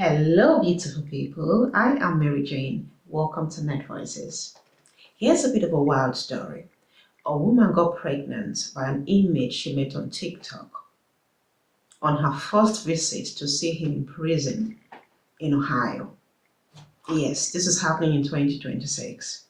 Hello, beautiful people. I am Mary Jane. Welcome to Night Voices. Here's a bit of a wild story. A woman got pregnant by an inmate she met on TikTok on her first visit to see him in prison in Ohio. Yes, this is happening in 2026.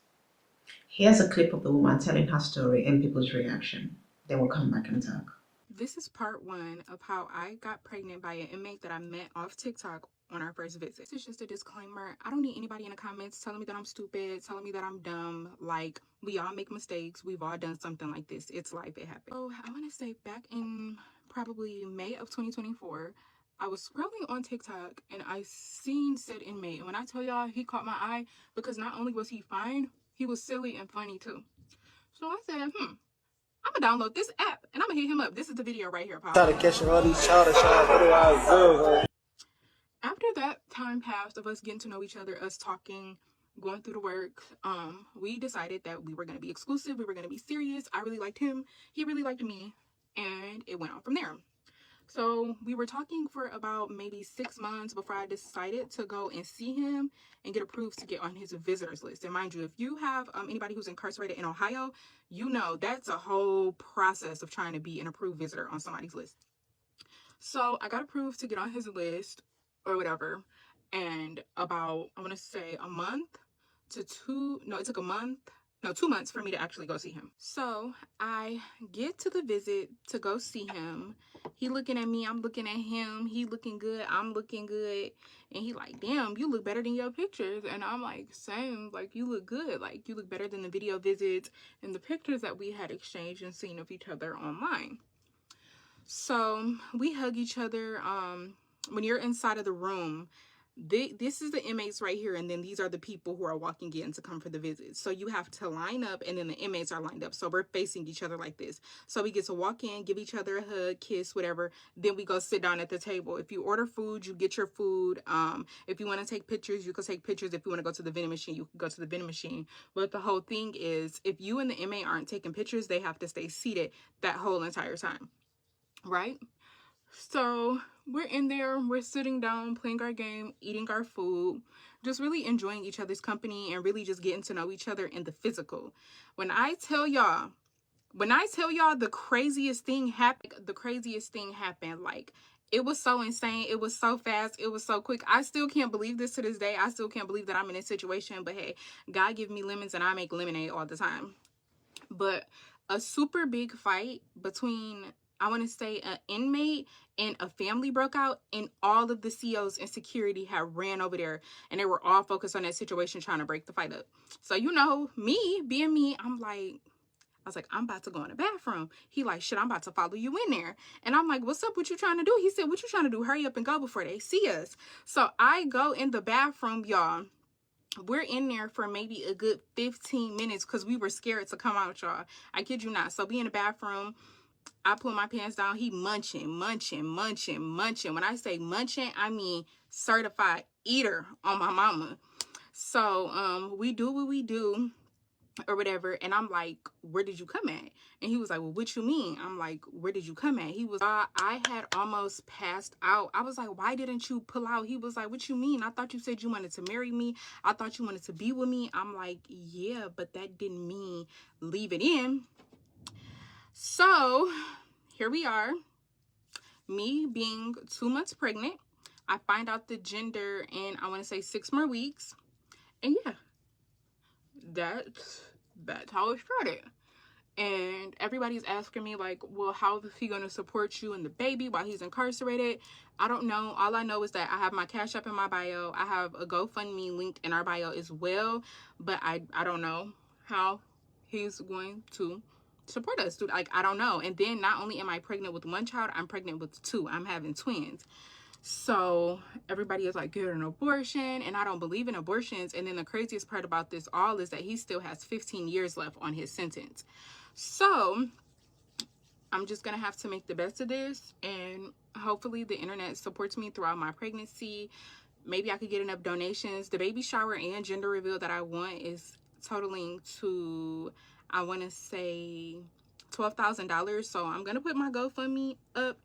Here's a clip of the woman telling her story and people's reaction. Then we'll come back and talk. This is part one of how I got pregnant by an inmate that I met off TikTok on our first visit. This is just a disclaimer. I don't need anybody in the comments telling me that I'm stupid, telling me that I'm dumb. Like, we all make mistakes. We've all done something like this. It's life. It happens. So I want to say back in probably May of 2024, I was scrolling on TikTok and I seen said inmate. And when I tell y'all, he caught my eye because not only was he fine, he was silly and funny too. So I said, I'm gonna download this app and I'm gonna hit him up. This is the video right here, Pop. Try to catch all these childish shots. What do I do? After that time passed of us getting to know each other, us talking, going through the work, we decided that we were gonna be exclusive. We were gonna be serious. I really liked him. He really liked me, and it went on from there. So we were talking for about maybe 6 months before I decided to go and see him and get approved to get on his visitors list. And mind you, if you have anybody who's incarcerated in Ohio, you know that's a whole process of trying to be an approved visitor on somebody's list. So I got approved to get on his list or whatever. And about, I want to say a month to two, no, it took a month, no, 2 months for me to actually go see him. So I get to the visit to go see him. He looking at me, I'm looking at him. He looking good, I'm looking good. And he like, damn, you look better than your pictures. And I'm like, same, like you look good. Like you look better than the video visits and the pictures that we had exchanged and seen of each other online. So we hug each other. When you're inside of the room, this is the inmates right here, and then these are the people who are walking in to come for the visit. So you have to line up, and then the inmates are lined up. So we're facing each other like this. So we get to walk in, give each other a hug, kiss, whatever. Then we go sit down at the table. If you order food, you get your food. If you want to take pictures, you can take pictures. If you want to go to the vending machine, you can go to the vending machine. But the whole thing is, if you and the inmate aren't taking pictures, they have to stay seated that whole entire time. Right? So we're in there, we're sitting down, playing our game, eating our food, just really enjoying each other's company and really just getting to know each other in the physical. When I tell y'all the craziest thing happened, like it was so insane, it was so fast, it was so quick. I still can't believe this to this day. I still can't believe that I'm in this situation, but hey, God give me lemons and I make lemonade all the time. But a super big fight between, I want to say, an inmate and a family broke out, and all of the COs and security had ran over there, and they were all focused on that situation trying to break the fight up. So, you know, me being me, I was like, I'm about to go in the bathroom. He like, shit, I'm about to follow you in there. And I'm like, what's up? What you trying to do? He said, what you trying to do? Hurry up and go before they see us. So I go in the bathroom, y'all. We're in there for maybe a good 15 minutes because we were scared to come out, y'all. I kid you not. So be in the bathroom. I pull my pants down. He munching. When I say munching, I mean certified eater on my mama. So we do what we do or whatever, and I'm like, where did you come at? And he was like, well, what you mean? I'm like, where did you come at? He was, I had almost passed out. I was like, why didn't you pull out? He was like, what you mean? I thought you said you wanted to marry me. I thought you wanted to be with me. I'm like, yeah, but that didn't mean leave it in. So here we are, me being 2 months pregnant. I find out the gender in, I want to say 6 more weeks. And yeah, that's how it started. And everybody's asking me like, well, how is he going to support you and the baby while he's incarcerated? I don't know. All I know is that I have my Cash App in my bio. I have a GoFundMe linked in our bio as well, but I don't know how he's going to support us. Dude, like, I don't know. And then not only am I pregnant with one child, I'm pregnant with 2. I'm having twins. So everybody is like, get an abortion, and I don't believe in abortions. And then the craziest part about this all is that he still has 15 years left on his sentence. So I'm just gonna have to make the best of this, and hopefully the internet supports me throughout my pregnancy. Maybe I could get enough donations. The baby shower and gender reveal that I want is totaling to, I want to say, $12,000. So I'm gonna put my GoFundMe up,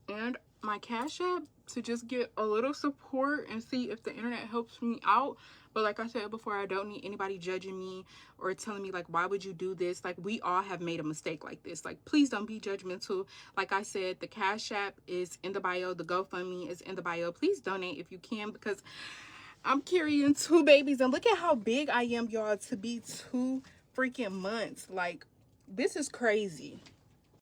and my Cash App to just get a little support and see if the internet helps me out. But like I said before, I don't need anybody judging me or telling me like, why would you do this? Like, we all have made a mistake like this. Like, please don't be judgmental. Like I said, the Cash App is in the bio. The GoFundMe is in the bio. Please donate if you can, because I'm carrying 2 babies, and look at how big I am, y'all, to be 2 freaking months. Like, this is crazy.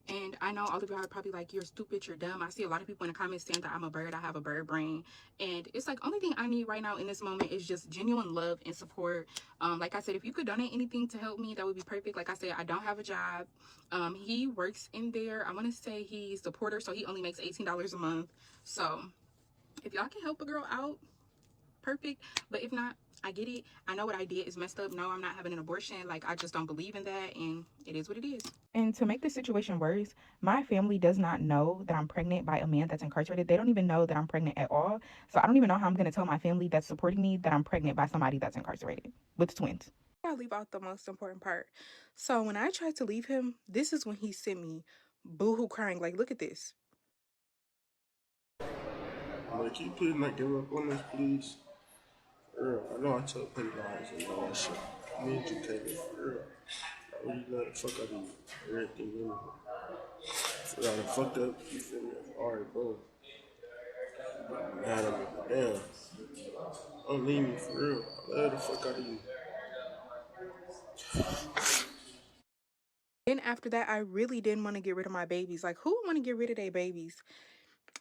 And I know all of y'all are probably like, you're stupid, you're dumb. I see a lot of people in the comments saying that I'm a bird, I have a bird brain. And it's like, only thing I need right now in this moment is just genuine love and support. Like I said, if you could donate anything to help me, that would be perfect. Like I said, I don't have a job. He works in there. I want to say he's the porter, so he only makes $18 a month. So if y'all can help a girl out, perfect. But if not, I get it. I know what I did is messed up. No, I'm not having an abortion. Like, I just don't believe in that, and it is what it is. And to make the situation worse, my family does not know that I'm pregnant by a man that's incarcerated. They don't even know that I'm pregnant at all. So I don't even know how I'm going to tell my family that's supporting me that I'm pregnant by somebody that's incarcerated with twins. I leave out the most important part. So when I tried to leave him, this is when he sent me boohoo crying. Like, look at this. Like, can you please not give up on this, please? For real, I know I told petty lies and all that shit. Me and you, Taylor, for real. I really love the fuck out of you. Everything in me. For real, I done fucked up, you feel me? Alright, bro. Mad at me, but damn. Don't leave me, for real. I love the fuck out of you. Then after that, I really didn't want to get rid of my babies. Like, who want to get rid of their babies?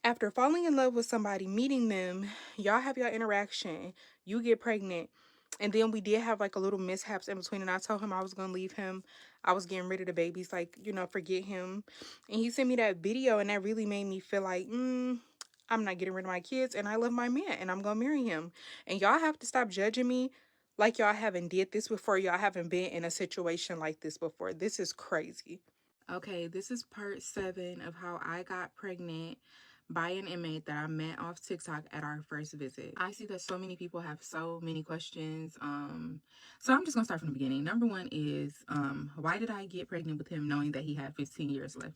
After falling in love with somebody, meeting them, y'all have your interaction, you get pregnant, and then we did have like a little mishaps in between, and I told him I was gonna leave him. I was getting rid of the babies, like, you know, forget him. And he sent me that video, and that really made me feel like, I'm not getting rid of my kids, and I love my man, and I'm gonna marry him. And y'all have to stop judging me like y'all haven't did this before. Y'all haven't been in a situation like this before. This is crazy. Okay, this is part 7 of how I got pregnant by an inmate that I met off TikTok at our first visit. I see that so many people have so many questions. So I'm just gonna start from the beginning. Number 1 is, why did I get pregnant with him knowing that he had 15 years left?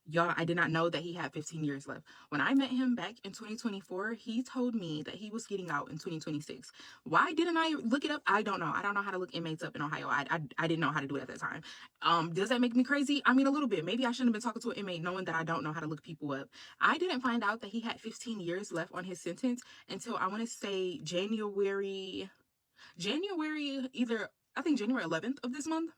Y'all, I did not know that he had 15 years left. When I met him back in 2024, he told me that he was getting out in 2026. Why didn't I look it up? I don't know. I don't know how to look inmates up in Ohio. I didn't know how to do it at that time. Does that make me crazy? I mean, a little bit. Maybe I shouldn't have been talking to an inmate knowing that I don't know how to look people up. I didn't find out that he had 15 years left on his sentence until I want to say January, either, I think January 11th of this month.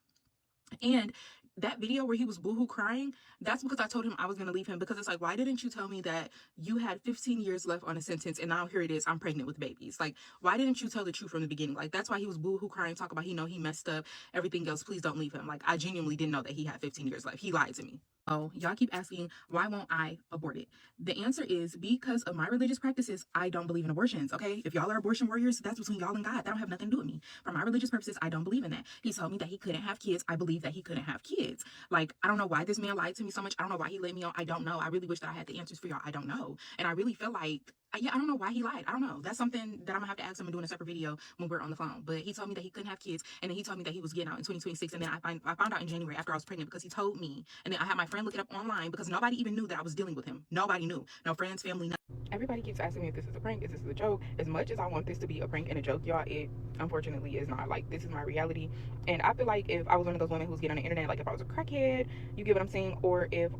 And that video where he was boohoo crying, that's because I told him I was going to leave him, because it's like, why didn't you tell me that you had 15 years left on a sentence and now here it is, I'm pregnant with babies? Like, why didn't you tell the truth from the beginning? Like, that's why he was boohoo crying, talk about he messed up, everything else, please don't leave him. Like, I genuinely didn't know that he had 15 years left. He lied to me. Oh, y'all keep asking, why won't I abort it? The answer is because of my religious practices. I don't believe in abortions, okay? If y'all are abortion warriors, that's between y'all and God. That don't have nothing to do with me. For my religious purposes, I don't believe in that. He told me that he couldn't have kids. I believe that he couldn't have kids. Like, I don't know why this man lied to me so much. I don't know why he let me on. I don't know. I really wish that I had the answers for y'all. I don't know. And I really feel like, yeah, I don't know why he lied. I don't know. That's something that I'm gonna have to ask him and do in a separate video when we're on the phone. But he told me that he couldn't have kids, and then he told me that he was getting out in 2026. And then I found out in January after I was pregnant, because he told me. And then I had my friend look it up online, because nobody even knew that I was dealing with him. Nobody knew. No friends, family, nothing. Everybody keeps asking me if this is a prank, if this is a joke. As much as I want this to be a prank and a joke, y'all, it unfortunately is not. Like, this is my reality. And I feel like if I was one of those women who's getting on the internet, like if I was a crackhead, you get what I'm saying, or if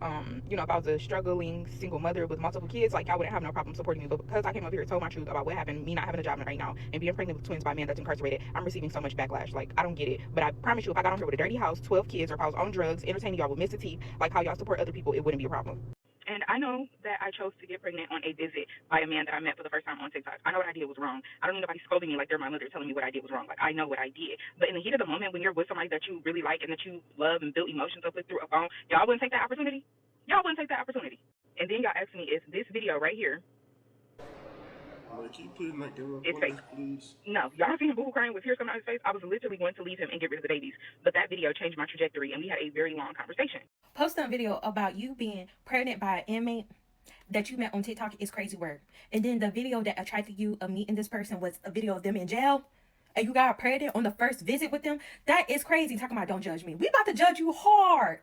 you know, if I was a struggling single mother with multiple kids, like, I wouldn't have no problem supporting me. But because I came over here and told my truth about what happened, me not having a job right now and being pregnant with twins by a man that's incarcerated, I'm receiving so much backlash. Like, I don't get it. But I promise you, if I got on here with a dirty house, 12 kids, or if I was on drugs entertaining y'all with Mr. Teeth, like how y'all support other people, it wouldn't be a problem. And I know that I chose to get pregnant on a visit by a man that I met for the first time on TikTok. I know what I did was wrong. I don't need nobody scolding me like they're my mother telling me what I did was wrong. Like, I know what I did. But in the heat of the moment, when you're with somebody that you really like and that you love and build emotions up with through a phone, y'all wouldn't take that opportunity? Y'all wouldn't take that opportunity. And then y'all ask me, is this video right here? Like, can you please not give up It's on fake. this, please? No, y'all seen him boohoo crying with tears coming out his face? I was literally going to leave him and get rid of the babies. But that video changed my trajectory, and we had a very long conversation. Posting a video about you being pregnant by an inmate that you met on TikTok is crazy work. And then the video that attracted you of meeting this person was a video of them in jail, and you got pregnant on the first visit with them. That is crazy. Talking about don't judge me. We about to judge you hard.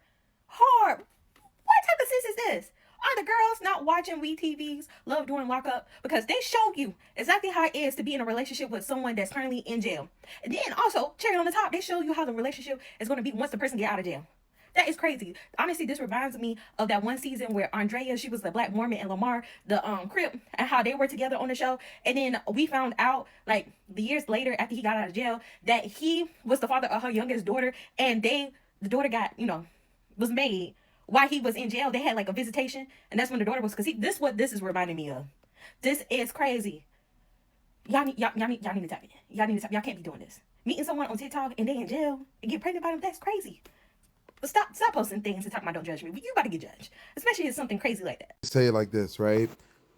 What type of sense is this? Are the girls not watching WeTV's Love During Lockup? Because they show you exactly how it is to be in a relationship with someone that's currently in jail. And then also, cherry on the top, they show you how the relationship is going to be once the person get out of jail. That is crazy. Honestly, this reminds me of that one season where Andrea, she was the Black Mormon, and Lamar, the Crip, and how they were together on the show. And then we found out, like, the years later after he got out of jail, that he was the father of her youngest daughter, and the daughter got, was made while he was in jail. They had like a visitation, and that's when the daughter was conceived. This is what this is reminding me of. This is crazy. Y'all need to tap it. Y'all need to tap. Y'all can't be doing this. Meeting someone on TikTok and they in jail and get pregnant by them, that's crazy. But stop posting things and talking about don't judge me. You about to get judged, especially if it's something crazy like that. Say it like this, right?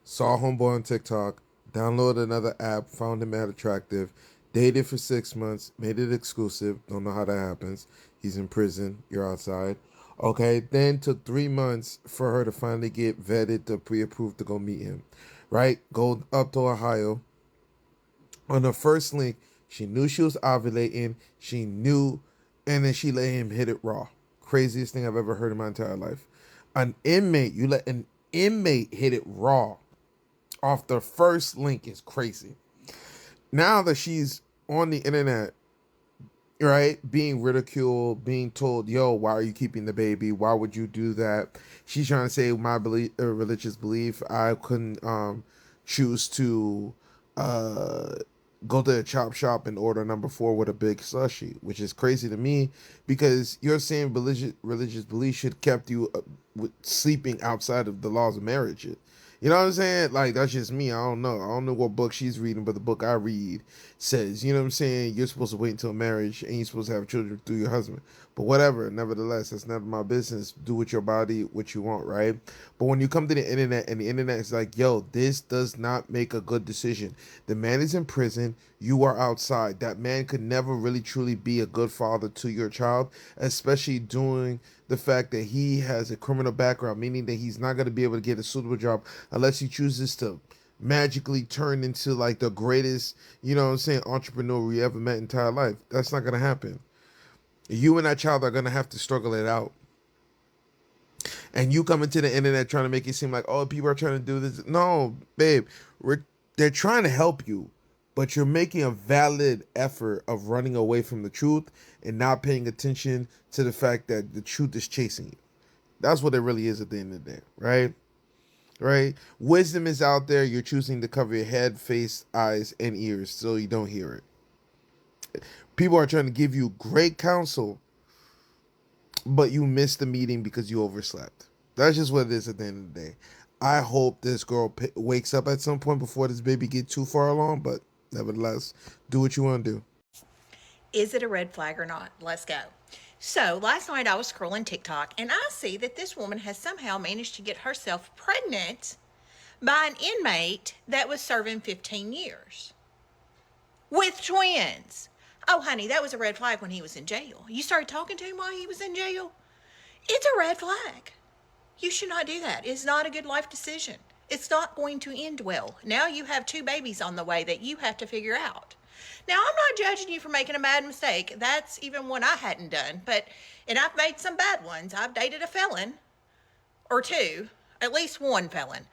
Saw homeboy on TikTok, downloaded another app, found him at attractive, dated for 6 months, made it exclusive. Don't know how that happens. He's in prison. You're outside. Okay, then took 3 months for her to finally get vetted to pre-approved to go meet him. Right? Go up to Ohio. On the first link, she knew she was ovulating. She knew, and then she let him hit it raw. Craziest thing I've ever heard in my entire life. An inmate, you let an inmate hit it raw off the first link is crazy. Now that she's on the internet, right, being ridiculed, being told, yo, why are you keeping the baby? Why would you do that? She's trying to say my religious belief. I couldn't choose to go to a chop shop and order number 4 with a big slushy, which is crazy to me because you're saying religious belief should kept you sleeping outside of the laws of marriage. You know what I'm saying? Like, that's just me. I don't know what book she's reading, but the book I read says, you know what I'm saying, you're supposed to wait until marriage and you're supposed to have children through your husband. But whatever, nevertheless, that's none of my business. Do with your body what you want, right? But when you come to the internet and the internet is like, yo, this does not make a good decision. The man is in prison. You are outside. That man could never really truly be a good father to your child, especially doing the fact that he has a criminal background, meaning that he's not going to be able to get a suitable job unless he chooses to magically turn into like the greatest, you know what I'm saying, entrepreneur we ever met in entire life. That's not going to happen. You and that child are going to have to struggle it out. And you come into the internet trying to make it seem like, oh, people are trying to do this. No, babe, they're trying to help you, but you're making a valid effort of running away from the truth and not paying attention to the fact that the truth is chasing you. That's what it really is at the end of the day, right? Right? Wisdom is out there. You're choosing to cover your head, face, eyes, and ears so you don't hear it. People are trying to give you great counsel, but you missed the meeting because you overslept. That's just what it is at the end of the day. I hope this girl wakes up at some point before this baby get too far along, but nevertheless, do what you want to do. Is it a red flag or not? Let's go. So last night I was scrolling TikTok and I see that this woman has somehow managed to get herself pregnant by an inmate that was serving 15 years with twins. Oh, honey, that was a red flag when he was in jail. You started talking to him while he was in jail? It's a red flag. You should not do that. It's not a good life decision. It's not going to end well. Now you have 2 babies on the way that you have to figure out. Now, I'm not judging you for making a bad mistake. That's even one I hadn't done. And I've made some bad ones. I've dated a felon or 2, at least 1 felon.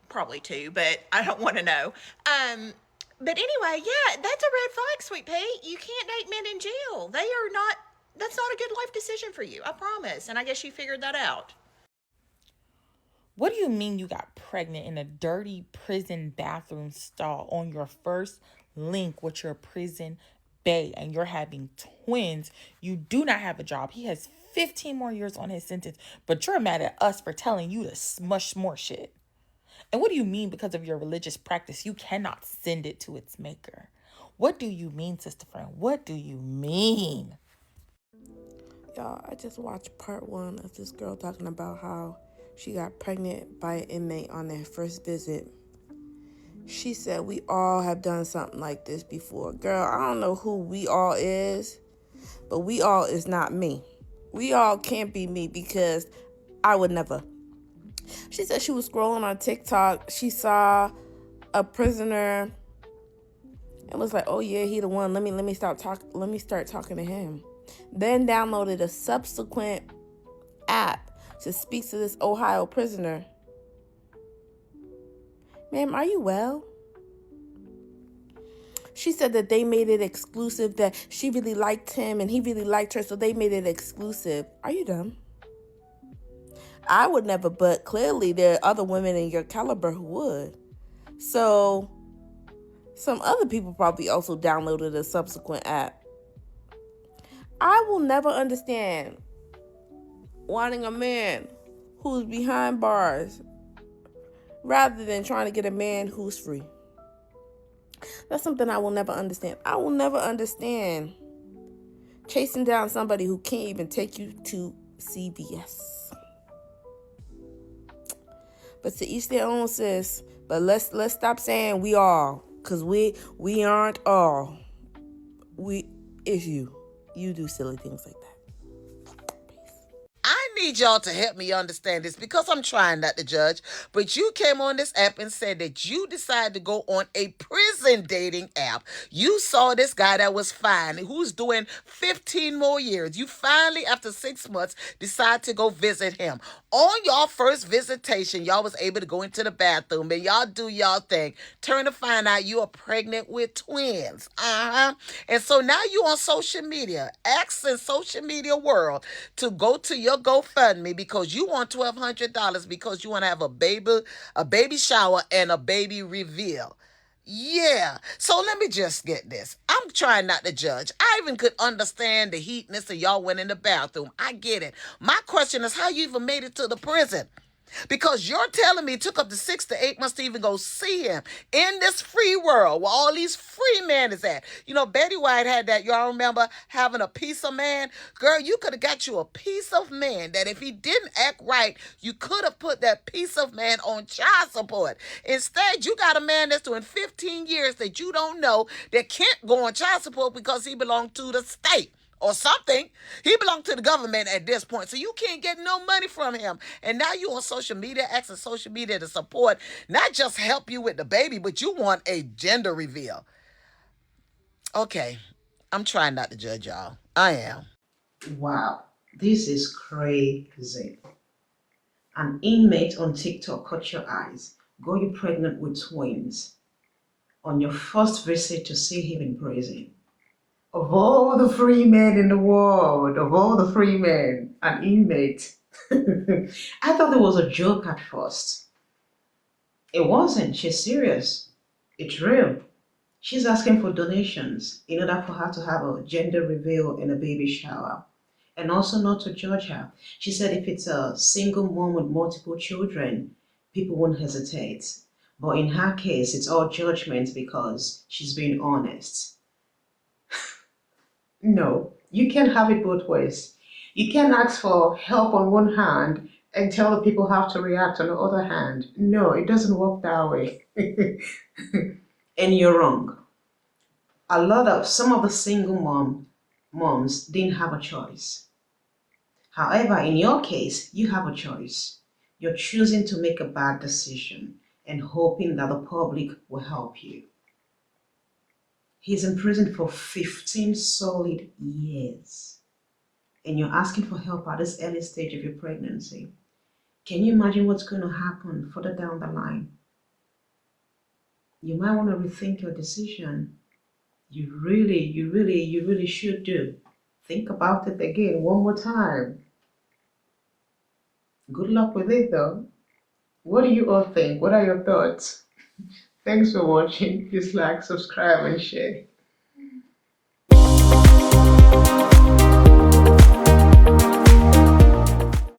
Probably 2, but I don't want to know. But anyway, yeah, that's a red flag, sweet pea. You can't date men in jail. That's not a good life decision for you, I promise. And I guess you figured that out. What do you mean you got pregnant in a dirty prison bathroom stall on your first link with your prison bae and you're having twins? You do not have a job. He has 15 more years on his sentence, but you're mad at us for telling you to smush more shit. And what do you mean because of your religious practice you cannot send it to its maker? What do you mean, sister friend? What do you mean? Y'all, I just watched part 1 of this girl talking about how she got pregnant by an inmate on their first visit. She said, we all have done something like this before. Girl, I don't know who we all is, but we all is not me. We all can't be me because I would never. She said she was scrolling on TikTok. She saw a prisoner and was like, oh yeah, he the one. Let me start talking to him. Then downloaded a subsequent app to speak to this Ohio prisoner. Ma'am, are you well? She said that they made it exclusive, that she really liked him and he really liked her, so they made it exclusive. Are you dumb? I would never, but clearly there are other women in your caliber who would. So some other people probably also downloaded a subsequent app. I will never understand wanting a man who's behind bars rather than trying to get a man who's free. That's something I will never understand. I will never understand chasing down somebody who can't even take you to CVS. But to each their own, sis. But let's stop saying we all, cause we aren't all. It's you. You do silly things like that. I need y'all to help me understand this because I'm trying not to judge. But you came on this app and said that you decided to go on a prison dating app. You saw this guy that was fine, who's doing 15 more years. You finally, after 6 months, decide to go visit him. On y'all first visitation, y'all was able to go into the bathroom and y'all do y'all thing. Turn to find out you are pregnant with twins. And so now you on social media, asking social media world to go to your GoFundMe because you want $1,200 because you want to have a baby shower and a baby reveal. Yeah. So let me just get this. I'm trying not to judge. I even could understand the heatness of y'all went in the bathroom. I get it. My question is how you even made it to the prison. Because you're telling me it took up to 6 to 8 months to even go see him in this free world where all these free men is at. You know, Betty White had that. Y'all remember having a piece of man? Girl, you could have got you a piece of man that if he didn't act right, you could have put that piece of man on child support. Instead, you got a man that's doing 15 years that you don't know that can't go on child support because he belonged to the state or something. He belonged to the government at this point. So you can't get no money from him. And now you on social media, asking social media to support, not just help you with the baby, but you want a gender reveal. Okay. I'm trying not to judge y'all. I am. Wow, this is crazy. An inmate on TikTok caught your eyes, got you pregnant with twins on your first visit to see him in prison. Of all the free men in the world, of all the free men, an inmate. I thought it was a joke at first. It wasn't. She's serious. It's real. She's asking for donations in order for her to have a gender reveal and a baby shower. And also not to judge her. She said if it's a single mom with multiple children, people won't hesitate. But in her case, it's all judgment because she's being honest. No, you can't have it both ways. You can't ask for help on one hand and tell the people how to react on the other hand. No, it doesn't work that way. And you're wrong. Some of the single moms didn't have a choice. However, in your case, you have a choice. You're choosing to make a bad decision and hoping that the public will help you. He's in prison for 15 solid years. And you're asking for help at this early stage of your pregnancy. Can you imagine what's going to happen further down the line? You might want to rethink your decision. You really should do. Think about it again one more time. Good luck with it though. What do you all think? What are your thoughts? Thanks for watching. Please like, subscribe, and share.